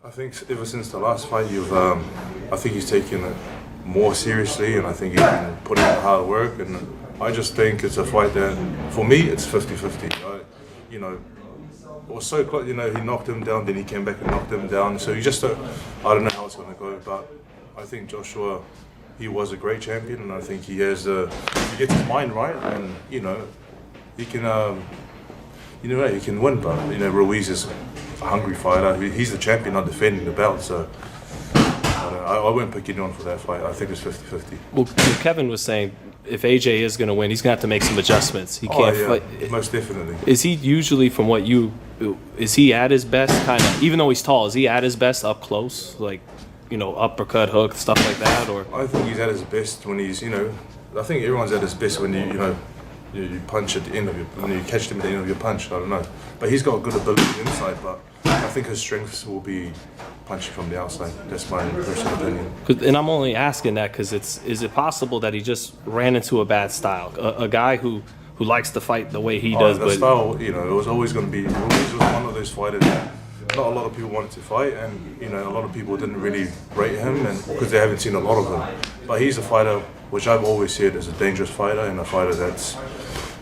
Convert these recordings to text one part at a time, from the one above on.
I think ever since the last fight, I think he's taken it more seriously, and I think he's been putting in hard work. And I just think it's a fight that, for me, it's 50-50. You know, it was so close. You know, he knocked him down, then he came back and knocked him down. So you just I don't know how it's going to go, but I think Joshua, he was a great champion, and I think he has if he gets his mind right, and he can. He can win, but Ruiz is a hungry fighter. He's the champion, not defending the belt, so I wouldn't pick anyone for that fight. I think it's 50-50. Well, Kevin was saying if AJ is going to win, he's going to have to make some adjustments. He can't fight. Most definitely. Is he usually, from what is he at his best, kind of, even though he's tall, is he at his best up close, like, uppercut, hook, stuff like that? Or I think he's at his best when he's, I think everyone's at his best when you punch at the end of when you catch him at the end of your punch. I don't know, but he's got good ability inside. But I think his strengths will be punching from the outside. That's my personal opinion. And I'm only asking that because is it possible that he just ran into a bad style? A guy who likes to fight the way he does. The style, it was always going to be. Ruiz was one of those fighters that not a lot of people wanted to fight, and a lot of people didn't really rate him, and because they haven't seen a lot of him. But he's a fighter which I've always said is a dangerous fighter, and a fighter that's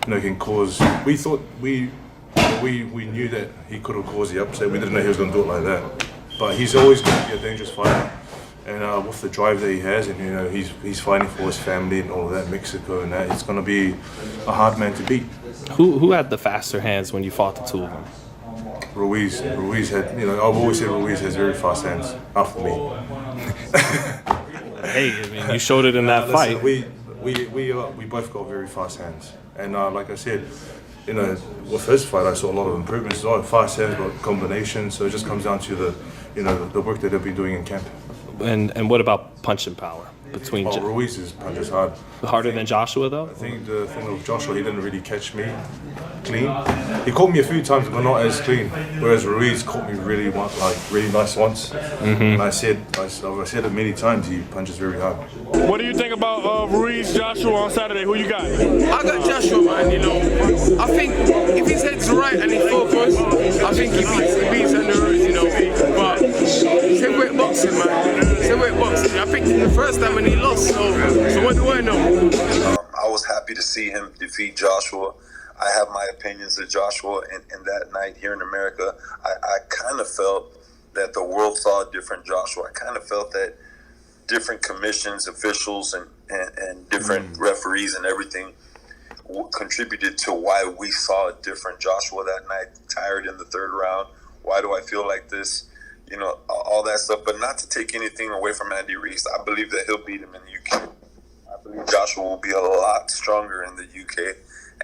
can cause. We thought we knew that he could have caused the upset. We didn't know he was going to do it like that. But he's always going to be a dangerous fighter, and with the drive that he has, and he's fighting for his family and all of that, Mexico and that, it's going to be a hard man to beat. Who had the faster hands when you fought the two of them? Ruiz had. I've always said Ruiz has very fast hands after me. Hey, I mean, you showed it in that fight. We both got very fast hands, and like I said, with his fight, I saw a lot of improvements. A lot of fast hands, but combination. So it just comes down to the work that they'll be doing in camp. And what about punching power between? Ruiz's punch is hard. Harder than Joshua, though. I think the thing with Joshua, he didn't really catch me clean. He caught me a few times, but not as clean. Whereas Ruiz caught me really nice once. Mm-hmm. And I said it many times. He punches very hard. What do you think about Ruiz Joshua on Saturday? Who you got? I got Joshua, man. I think if his head's right and he's focused, I think he beats Andy Ruiz. But it's heavyweight boxing, man. It's heavyweight boxing. I picked him the first time and he lost. So what do I know? I was happy to see him defeat Joshua. I have my opinions of Joshua, and that night here in America, I kind of felt that the world saw a different Joshua. I kind of felt that different commissions, officials, and different referees and everything contributed to why we saw a different Joshua that night, tired in the third round. Why do I feel like this? All that stuff. But not to take anything away from Andy Ruiz. I believe that he'll beat him in the UK. I believe Joshua will be a lot stronger in the UK.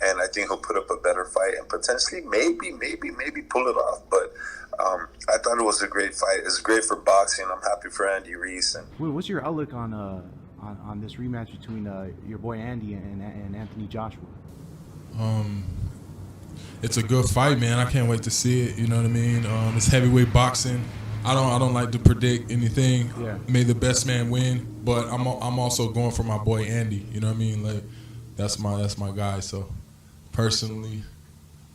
And I think he'll put up a better fight and potentially maybe pull it off. But I thought it was a great fight. It's great for boxing. I'm happy for Andy Ruiz. What's your outlook on this rematch between your boy Andy and Anthony Joshua? It's a good fight, man. I can't wait to see it. You know what I mean? It's heavyweight boxing. I don't like to predict anything. Yeah. May the best man win. But I'm also going for my boy Andy. You know what I mean? Like that's my guy. So personally,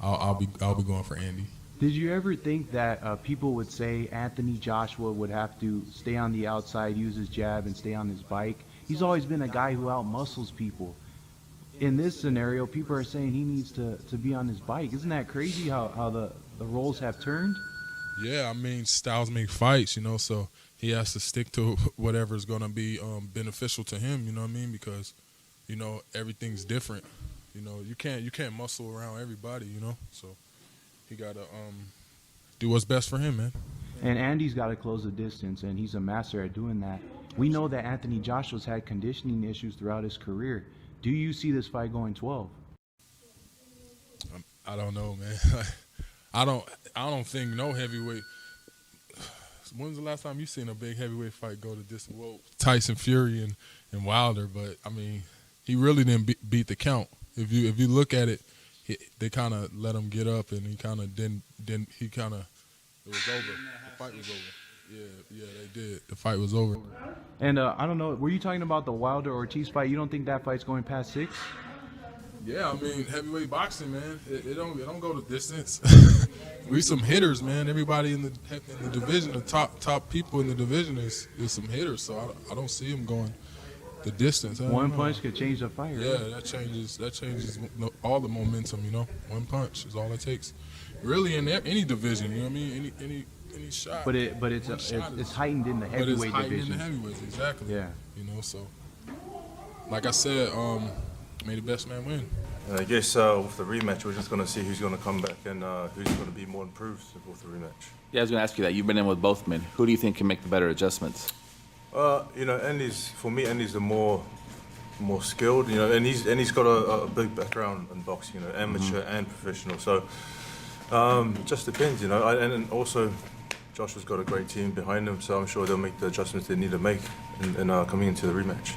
I'll be going for Andy. Did you ever think that people would say Anthony Joshua would have to stay on the outside, use his jab, and stay on his bike? He's always been a guy who outmuscles people. In this scenario, people are saying he needs to be on his bike. Isn't that crazy how the roles have turned? Yeah, I mean, styles make fights, so he has to stick to whatever's going to be beneficial to him, you know what I mean? Because, everything's different. You can't muscle around everybody, so he got to do what's best for him, man. And Andy's got to close the distance, and he's a master at doing that. We know that Anthony Joshua's had conditioning issues throughout his career. Do you see this fight going 12? I don't know, man. I don't think no heavyweight. When's the last time you seen a big heavyweight fight go to distance? Well, Tyson Fury and Wilder, but I mean, he really didn't beat the count. If you look at it, they kind of let him get up, and he kind of didn't. He kind of it was over. The fight was over. Yeah, they did. The fight was over. And I don't know. Were you talking about the Wilder Ortiz fight? You don't think that fight's going past 6? Yeah, I mean heavyweight boxing, man. It don't go to distance. We some hitters, man. Everybody in the division, the top people in the division is some hitters. So I don't see them going the distance. One punch could change the fight. Yeah, right? that changes all the momentum. You know, one punch is all it takes. Really, in any division, you know what I mean? Any shot. But it's heightened in the But it's heavyweight heightened division. in the heavyweights, exactly. Yeah. You know, so like I said, may the best man win. And I guess with the rematch, we're just going to see who's going to come back and who's going to be more improved with the rematch. Yeah, I was going to ask you that. You've been in with both men. Who do you think can make the better adjustments? You know, Andy's the more skilled. You know, and he's got a big background in boxing. You know, amateur and professional. So it just depends. You know, and also Joshua's got a great team behind him. So I'm sure they'll make the adjustments they need to make in coming into the rematch.